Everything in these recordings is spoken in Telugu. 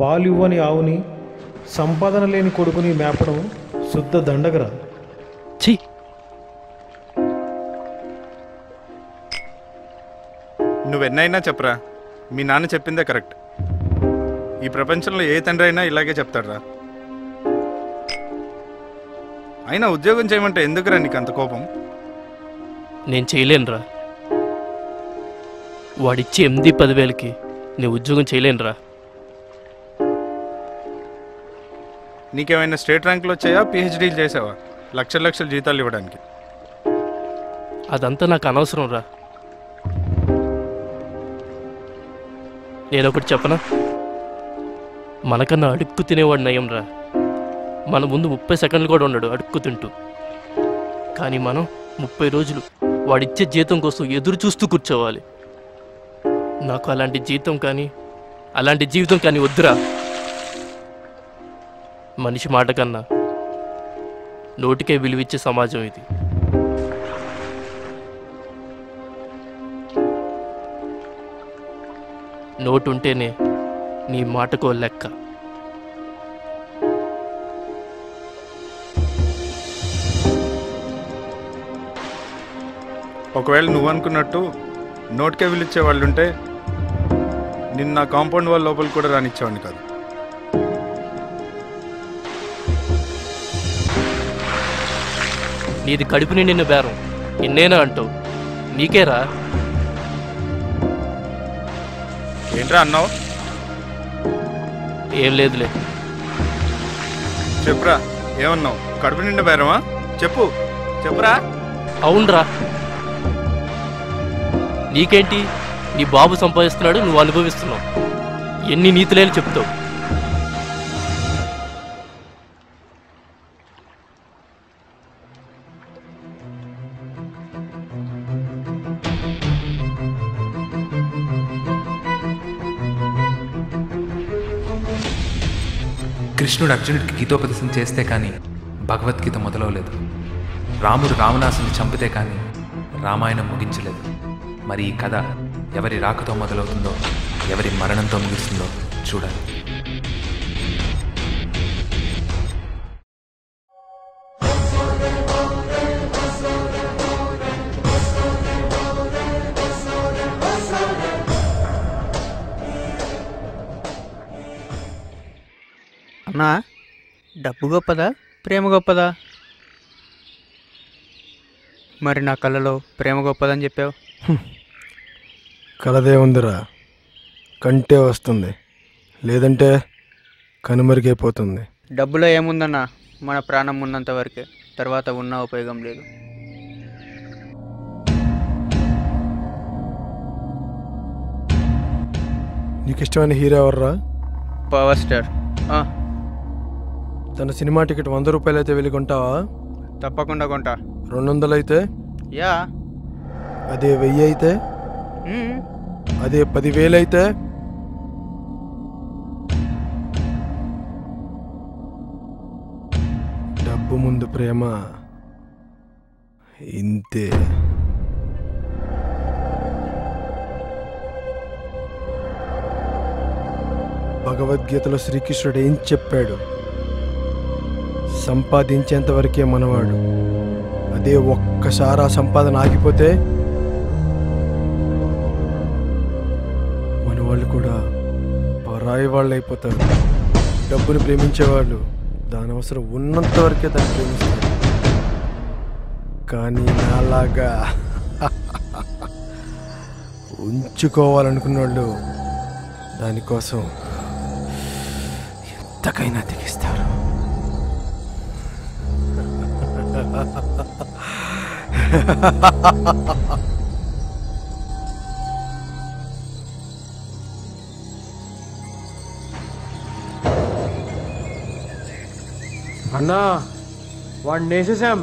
పాలు ఇవ్వని ఆవుని, సంపాదన లేని కొడుకుని మేపడం శుద్ధ దండగరా. ఛీ, నువ్వెన్నైనా చెప్పరా, మీ నాన్న చెప్పిందే కరెక్ట్. ఈ ప్రపంచంలో ఏ తండ్రి అయినా ఇలాగే చెప్తాడురా. అయినా ఉద్యోగం చేయమంటే ఎందుకురా నీకు అంత కోపం? నేను చేయలేనురా. వాడిచ్చే 8-10 వేలకి నేను ఉద్యోగం చేయలేనురా. నీకేమైనా స్టేట్ ర్యాంకులు వచ్చాయా, పిహెచ్డీలు చేసావా లక్షల జీతాలు ఇవ్వడానికి? అదంతా నాకు అనవసరం రా. నేనొకటి చెప్పనా, మనకన్నా అడుక్కు తినేవాడు నయం రా. మన ముందు 30 సెకండ్లు కూడా ఉన్నాడు అడుక్కు తింటూ. కానీ మనం 30 రోజులు వాడిచ్చే జీతం కోసం ఎదురు చూస్తూ కూర్చోవాలి. నాకు అలాంటి జీతం కానీ అలాంటి జీవితం కానీ వద్దురా. మనిషి మాట కన్నా నోటికే విలువిచ్చే సమాజం ఇది. నోటుంటేనే నీ మాటకో లెక్క. ఒకవేళ నువ్వు అనుకున్నట్టు నోటికే విలుచ్చే వాళ్ళు ఉంటే నిన్న నా కాంపౌండ్ వాళ్ళ లోపల కూడా రానిచ్చేవాడిని కాదు. నీది కడుపు నిండిన బేరం, నిన్నేనా అంటావు? నీకేరా. ఏంట్రా అన్నావు? ఏం లేదులే. చెప్పురా, ఏమన్నావు? కడుపు నిండా బేరమా? చెప్పురా. అవునరా. నీకేంటి, నీ బాబు సంపాదిస్తున్నాడు, నువ్వు అనుభవిస్తున్నావు. ఎన్ని నీతులేని చెప్తావు? కృష్ణుడు అర్జునుడికి గీతోపదేశం చేస్తే కానీ భగవద్గీత మొదలవలేదు. రాముడు రావణాసుని చంపితే కానీ రామాయణం ముగించలేదు. మరి ఈ కథ ఎవరి రాకతో మొదలవుతుందో, ఎవరి మరణంతో ముగుస్తుందో చూడాలి. అన్నా, డబ్బు గొప్పదా, ప్రేమ గొప్పదా? మరి నా కళ్ళలో ప్రేమ గొప్పదని చెప్పావు. కలదే ఉందిరా, కంటే వస్తుంది, లేదంటే కనుమరుగైపోతుంది. డబ్బులో ఏముందన్నా, మన ప్రాణం ఉన్నంత వరకే, తర్వాత ఉన్న ఉపయోగం లేదు. నీకు ఇష్టమైన హీరో ఎవర్రా? Power star. తన సినిమా టికెట్ 100 రూపాయలు అయితే వెళ్ళి కొంటావా? తప్పకుండా కొంటా. 200 అయితే? యా. అదే 1000 అయితే? అదే 10,000 అయితే? డబ్బు ముందు ప్రేమ ఇంతే. భగవద్గీతలో శ్రీకృష్ణుడు ఏం చెప్పాడు? సంపాదించేంత వరకే మనవాడు. అదే ఒక్కసారి ఆ సంపాదన ఆగిపోతే మన వాళ్ళు కూడా పరాయి వాళ్ళు అయిపోతారు. డబ్బుని ప్రేమించేవాళ్ళు దాని అవసరం ఉన్నంత వరకే దాన్ని ప్రేమిస్తారు. కానీ నాలాగా ఉంచుకోవాలనుకున్న వాళ్ళు దానికోసం ఎంతకైనా తెగిస్తారు. అన్నా, వాడిని వేసేసాం.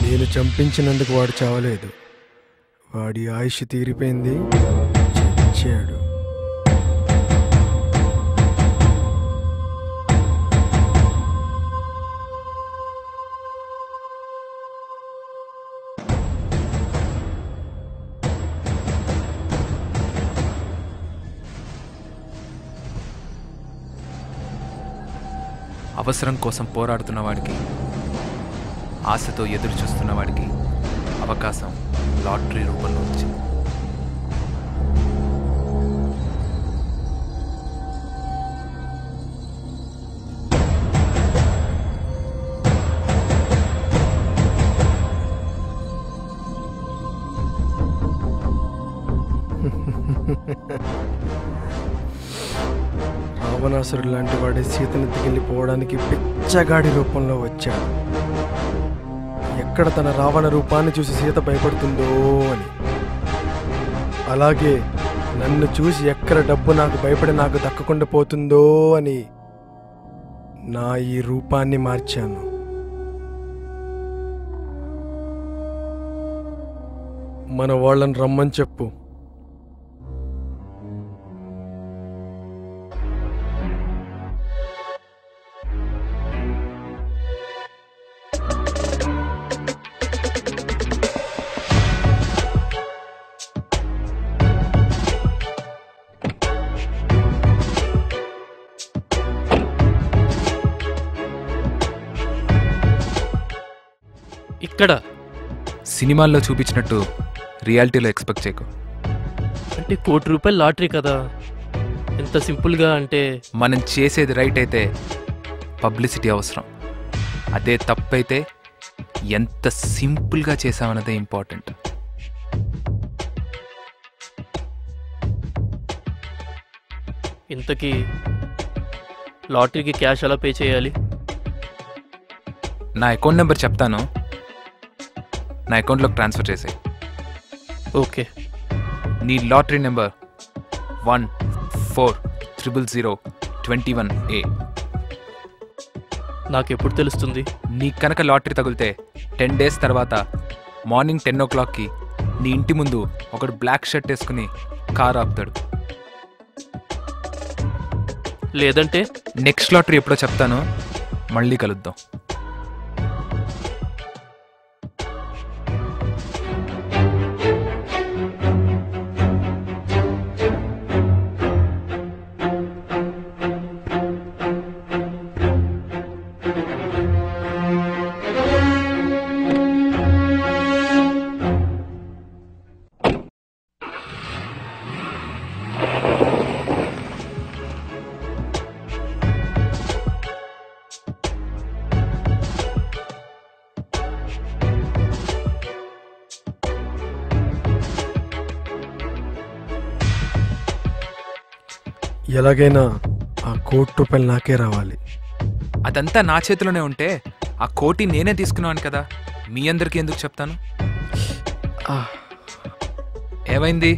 నేను చంపించినందుకు వాడు చావలేదు. వాడి ఆయుష్ తీరిపోయింది, చచ్చాడు. అవసరం కోసం పోరాడుతున్న వాడికి, ఆశతో ఎదురు చూస్తున్న వాడికి అవకాశం లాటరీ రూపంలో వచ్చింది. రావణాసురుడు లాంటి వాడే సీతను దిగిలిపోవడానికి పిచ్చగాడి రూపంలో వచ్చాడు. ఎక్కడ తన రావణ రూపాన్ని చూసి సీత భయపడుతుందో అని. అలాగే నన్ను చూసి ఎక్కడ డబ్బు నాకు భయపడి నాకు దక్కకుండా పోతుందో అని నా ఈ రూపాన్ని మార్చాను. మన వాళ్ళని రమ్మని చెప్పు. ఇక్కడ సినిమాల్లో చూపించినట్టు రియాలిటీలో ఎక్స్పెక్ట్ చేయకు. అంటే ₹1,00,00,000 లాటరీ కదా, ఎంత సింపుల్గా అంటే. మనం చేసేది రైట్ అయితే పబ్లిసిటీ అవసరం, అదే తప్పైతే ఎంత సింపుల్గా చేసామన్నదే ఇంపార్టెంట్. ఇంతకీ లాటరీకి క్యాష్ ఎలా పే చేయాలి? నా అకౌంట్ నెంబర్ చెప్తాను, నా అకౌంట్లోకి ట్రాన్స్ఫర్ చేసేయి. ఓకే. నీ లాటరీ నెంబర్ 14000021A. నాకెప్పుడు తెలుస్తుంది? నీ కనుక లాటరీ తగిలితే 10 days తర్వాత మార్నింగ్ 10 o'clockకి నీ ఇంటి ముందు ఒకడు బ్లాక్ షర్ట్ వేసుకుని కార్ ఆపుతాడు. లేదంటే నెక్స్ట్ లాటరీ ఎప్పుడో చెప్తాను, మళ్ళీ కలుద్దాం. ఎలాగైనా ఆ ₹1,00,00,000 నాకే రావాలి. అదంతా నా చేతిలోనే ఉంటే ఆ కోటి నేనే తీసుకున్నాను కదా, మీ అందరికీ ఎందుకు చెప్తాను? ఏమైంది?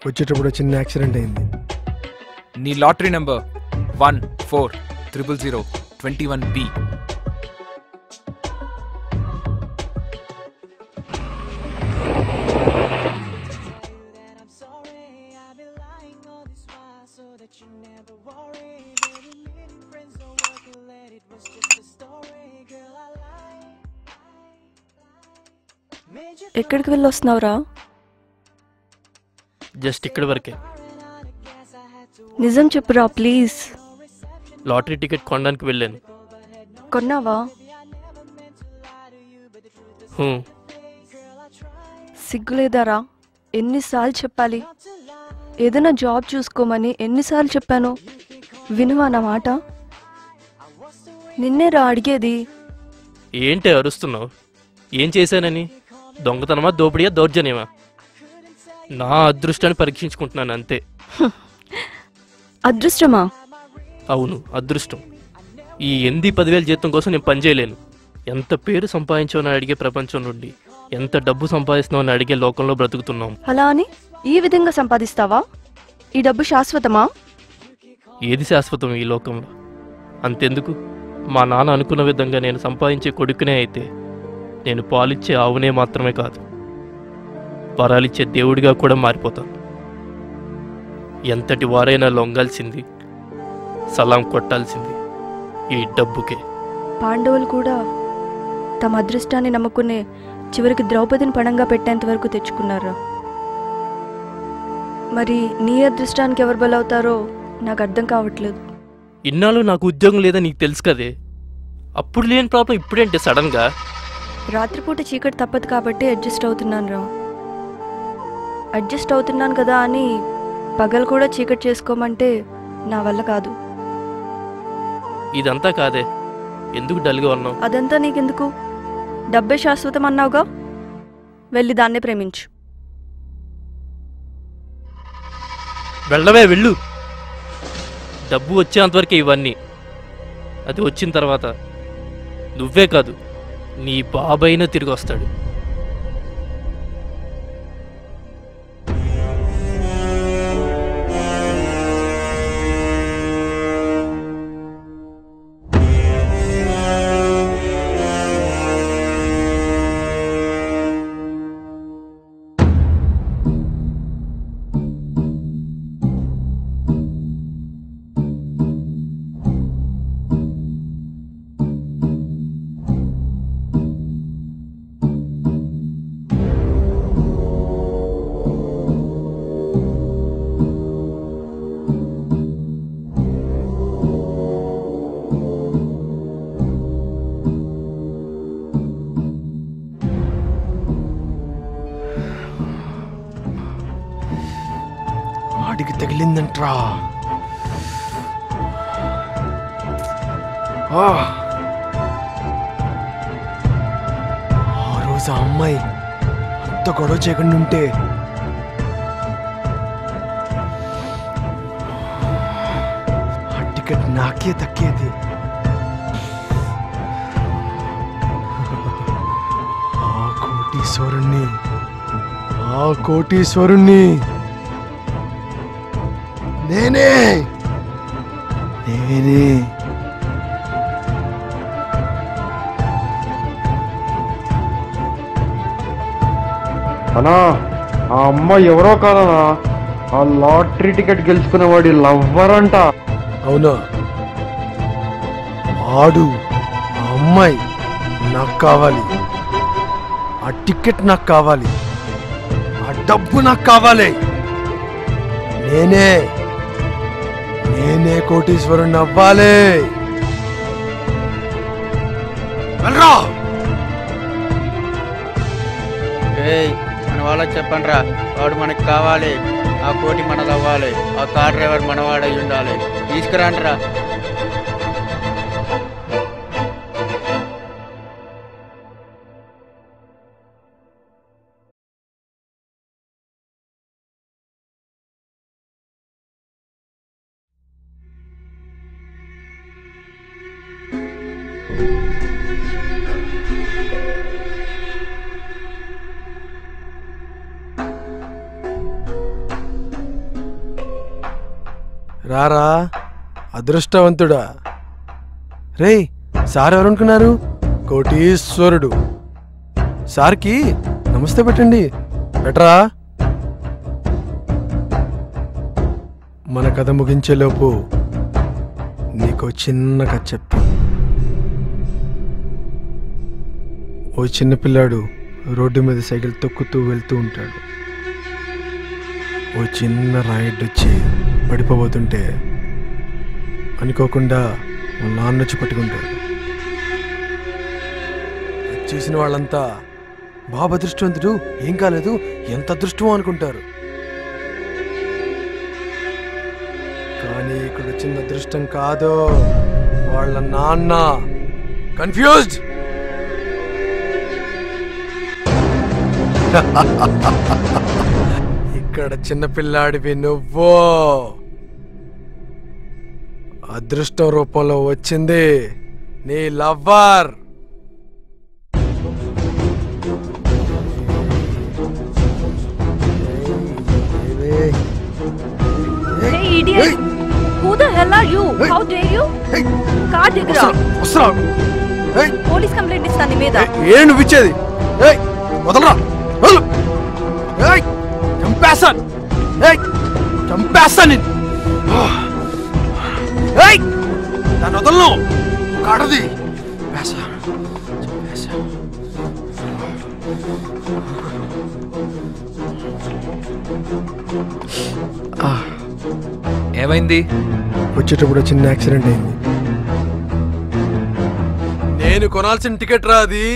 వచ్చేటప్పుడు చిన్న యాక్సిడెంట్ అయింది. నీ లాటరీ నెంబర్ 14000021B. ఎక్కడికి వెళ్ళొస్తున్నావురా? జస్ట్ ఇక్కడి వరకే. నిజం చెప్పురా ప్లీజ్. లాటరీ టికెట్ కొనడానికి వెళ్ళాను. కొన్నావా? సిగ్గులేదారా? ఎన్నిసార్లు చెప్పాలి? ఏదైనా జాబ్ చూసుకోమని ఎన్నిసార్లు చెప్పాను? వినువా నా మాట? నిన్నేరా అడిగేది. ఏంటి అరుస్తున్నావు? ఏం చేశానని? దొంగతనమా, దోపిడియా, దౌర్జన్యమా? నా అదృష్టాన్ని పరీక్షించుకుంటున్నాను అంతే. అదృష్టమా? అవును, అదృష్టం. ఈ 8-10,000 జీతం కోసం నేను పనిచేయలేను. ఎంత పేరు సంపాదించావని అడిగే ప్రపంచం నుండి ఎంత డబ్బు సంపాదిస్తున్నావు అని అడిగే లోకంలో బ్రతుకుతున్నాం. అలా అని ఈ విధంగా సంపాదిస్తావా? ఈ డబ్బు శాశ్వతమా? ఏది శాశ్వతం ఈ లోకంలో? అంతెందుకు, మా నాన్న అనుకున్న విధంగా నేను సంపాదించే కొడుకునే అయితే నేను పాలిచ్చే ఆవునే మాత్రమే కాదు, వరాలిచ్చే దేవుడిగా కూడా మారిపోతాను. ఎంతటి వారైనా లొంగాల్సింది, సలాం కొట్టాల్సింది ఈ డబ్బుకే. పాండవులు కూడా తమ అదృష్టాన్ని నమ్ముకునే చివరికి ద్రౌపదిని పణంగా పెట్టేంత వరకు తెచ్చుకున్నారా? మరి నీ అదృష్టానికి ఎవరు బలవుతారో నాకు అర్థం కావట్లేదు. ఇన్నాళ్ళు నాకు ఉద్యోగం లేదని నీకు తెలుసు కదే. అప్పుడు లేని ప్రాబ్లం ఇప్పుడేంటే సడన్గా? రాత్రిపూట చీకటి తప్పదు కాబట్టి అడ్జస్ట్ అవుతున్నాను రా. అడ్జస్ట్ అవుతున్నాను కదా అని పగలు కూడా చీకటి చేసుకోమంటే నా వల్ల కాదు. ఇదంతా కాదే, ఎందుకు డల్గా ఉన్నావు? అదంతా నీకెందుకు? డబ్బే శాశ్వతం అన్నావుగా, వెళ్ళి దాన్నే ప్రేమించు. వెళ్ళవే, వెళ్ళు. డబ్బు వచ్చేంతవరకే ఇవన్నీ. అది వచ్చిన తర్వాత నువ్వే కాదు, నీ బాబైనా తిరిగి వస్తాడు. వాడికి తగిలిందంట్రా. ఆ రోజు ఆ అమ్మాయి అంత గొడవ చేయకుండా ఉంటే ఆ టికెట్ నాకే దక్కేది. ఆ కోటీశ్వరుణ్ణి నేనే. అన్నా, ఆ అమ్మాయి ఎవరో కాదనా, ఆ లాటరీ టికెట్ గెలుచుకునేవాడి లవ్వర్ అంట. అవునా? ఆడు ఆ అమ్మాయి నాకు కావాలి, ఆ టికెట్ నాకు కావాలి, ఆ డబ్బు నాకు కావాలి. నేనే కోటీశ్వరుణ్ణి అవ్వాలి. వెళ్ళరా. మన వాళ్ళకి చెప్పండి రా, వాడు మనకి కావాలి, ఆ కోటి మనది అవ్వాలి, ఆ కార్ డ్రైవర్ మనవాడై ఉండాలి. తీసుకురాండి రా. రారా అదృష్టవంతుడా. రేయ్, సార్ ఎవరనుకున్నారు? కోటీశ్వరుడు. సార్కి నమస్తే పెట్టండి. బెటరా. మన కథ ముగించేలోపు నీకు చిన్న కథ చెప్తా. ఓ చిన్నపిల్లాడు రోడ్డు మీద సైకిల్ తొక్కుతూ వెళ్తూ ఉంటాడు. ఓ చిన్న రాయిడ్డొచ్చి పడిపోబోతుంటే అనుకోకుండా వాళ్ళ నాన్న వచ్చి పట్టుకుంటాడు. చూసిన వాళ్ళంతా బాబు అదృష్టవంతుడు, ఏం కాలేదు, ఎంత అదృష్టమో అనుకుంటారు. కానీ ఇక్కడ చిన్న అదృష్టం కాదు, వాళ్ళ నాన్న కన్ఫ్యూజ్డ్. ఇక్కడ చిన్నపిల్లాడివి నువ్వు. అదృష్టం రూపంలో వచ్చింది నీ lover. Hey idiot! Who the hell are you? How dare you? Car దగ్గర పోలీస్ కంప్లైంట్ ఇస్తాను నీ మీద. ఏ నువ్వు ఇచ్చేది? వదలరా. చంపేస్తాను, చంపేస్తాను దాన్ని వదలను. కాడది ఏమైంది? వచ్చేటప్పుడు చిన్న యాక్సిడెంట్ అయింది. నేను కొనాల్సిన టికెట్ రా అది.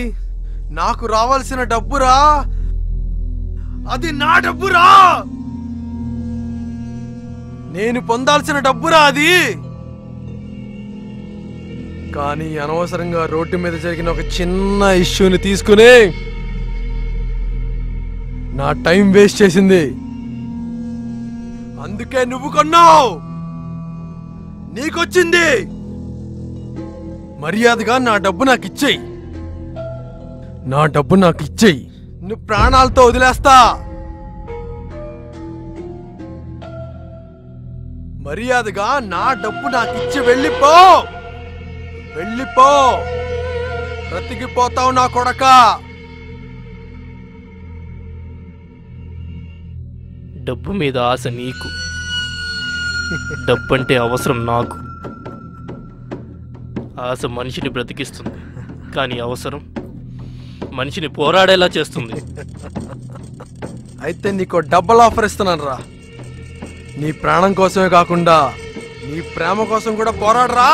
నాకు రావాల్సిన డబ్బురా. అది నా డబ్బురా. నేను పొందాల్సిన డబ్బురా అది. కానీ అనవసరంగా రోడ్డు మీద జరిగిన ఒక చిన్న ఇష్యూని తీసుకుని నా టైం వేస్ట్ చేసింది. అందుకే నువ్వు కొన్నావు. నీకొచ్చింది. మర్యాదగా నా డబ్బు నాకు ఇచ్చేయి. నా డబ్బు నాకు ఇచ్చేయి. నువ్వు ప్రాణాలతో వదిలేస్తా. మర్యాదగా నా డబ్బు నాకు ఇచ్చి వెళ్ళిపో. వెళ్ళిపో. బ్రతికిపోతావు నా కొడక. డబ్బు మీద ఆశ నీకు, డబ్బంటే అవసరం నాకు. ఆశ మనిషిని బ్రతికిస్తుంది, కానీ అవసరం మనిషిని పోరాడేలా చేస్తుంది. అయితే నీకు డబ్బులు ఆఫర్ ఇస్తున్నాను రా. నీ ప్రాణం కోసమే కాకుండా నీ ప్రేమ కోసం కూడా పోరాడరా.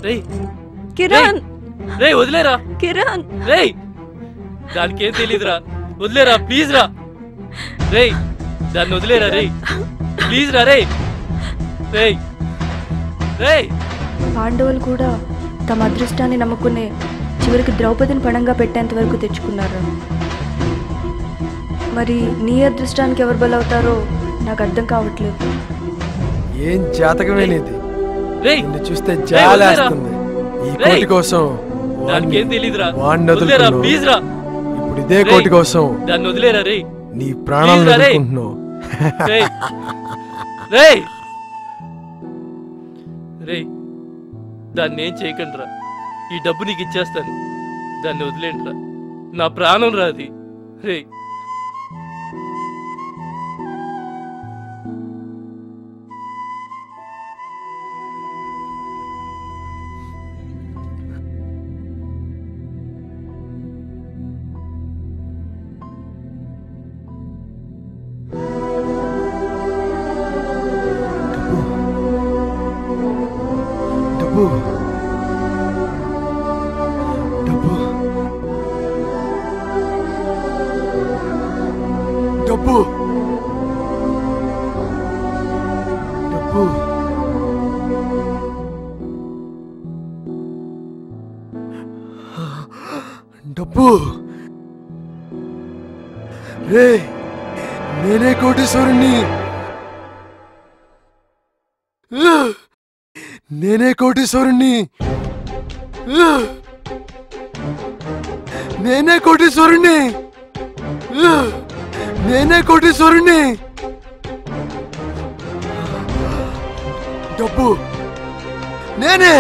రేయ్ కిరణ్, రేయ్ వదిలేరా. కిరణ్, రేయ్ దానికి ఏం తెలీదురా. వదిలేరా ప్లీజ్ రా. రేయ్ దాన్ని వదిలేరా. రేయ్ ప్లీజ్ రా. రేయ్ రేయ్ రేయ్. పాండవులు కూడా తమ అదృష్టాన్ని నమ్ముకునే చివరికి ద్రౌపదిని పణంగా పెట్టేంత వరకు తెచ్చుకున్నారు. మరి నీ అదృష్టానికి ఎవరు బలవుతారో నాకు అర్థం కావట్లేదు. ఏం జాతకమేనిది. రేయ్ నిన్ను చూస్తే జాలేస్తుంది. ఈ కోటి కోసం దానికి ఏం తెలీదురా. వాణ్ణి వదిలేరా వదులుకున్నావు. ప్లీజ్ రా. ఇప్పుడు ఇదే కోటి కోసం దాన్ని వదిలేరా. రేయ్ నీ ప్రాణాలను Please రా, రేయ్. వదులుకుంటున్నావు. రేయ్ రేయ్ రేయ్ దాన్ని ఏం చేయకండి రా. ఈ డబ్బు నీకు ఇచ్చేస్తాను. దాన్ని వదిలేండి రా. నా ప్రాణం రా అది. రేయ్ డబ్బు డబ్బు డబ్బు డబ్బు డబ్బు. రే నేనే కోటీశ్వరుణ్ణి. నేనే కోటీశ్వరుణ్ణి. నేనే కోటీశ్వరుణ్ణి. నేనే కోటీశ్వరుణ్ణి. డబ్బు నేనే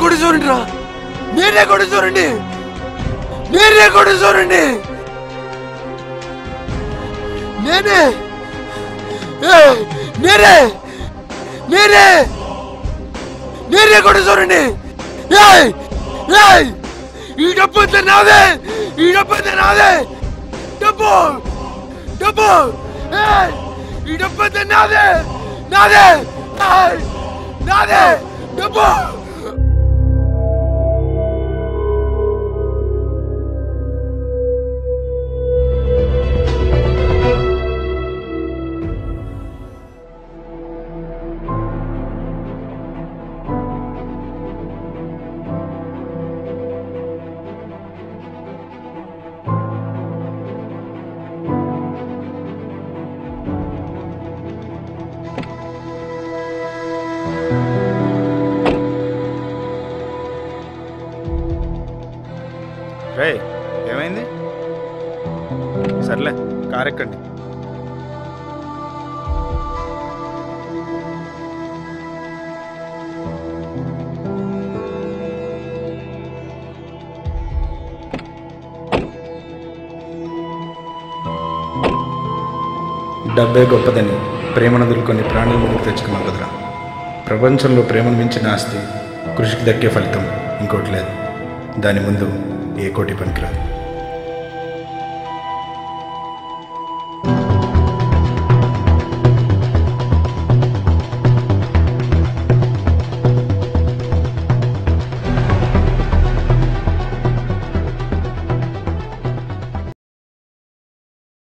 కోటీశ్వరుణ్ణి రా. నేనే కోటీశ్వరుణ్ణి. నేనే కోటీశ్వరుణ్ణి. నేనే నేనే నేనే నేనే కోటీశ్వరుణ్ణి. ఈ డబ్బు అంతా నాదే. ఈ డబ్బు అంతా నాదే. డబ్బు డబ్బు ఈ డబ్బు అంతా నాదే. నాదే నాదే డబ్బు. రే ఏమైంది? సర్లే కార్ ఎక్కండి. డబ్బే గొప్పదని ప్రేమను వదులుకొని ప్రాణులు ముందుకు తెచ్చుకున్నాం కదరా. ప్రపంచంలో ప్రేమను మించిన ఆస్తి, కృషికి దక్కే ఫలితం ఇంకోటి లేదు. దాని ముందు ఏ కోటి పనికిరాదు.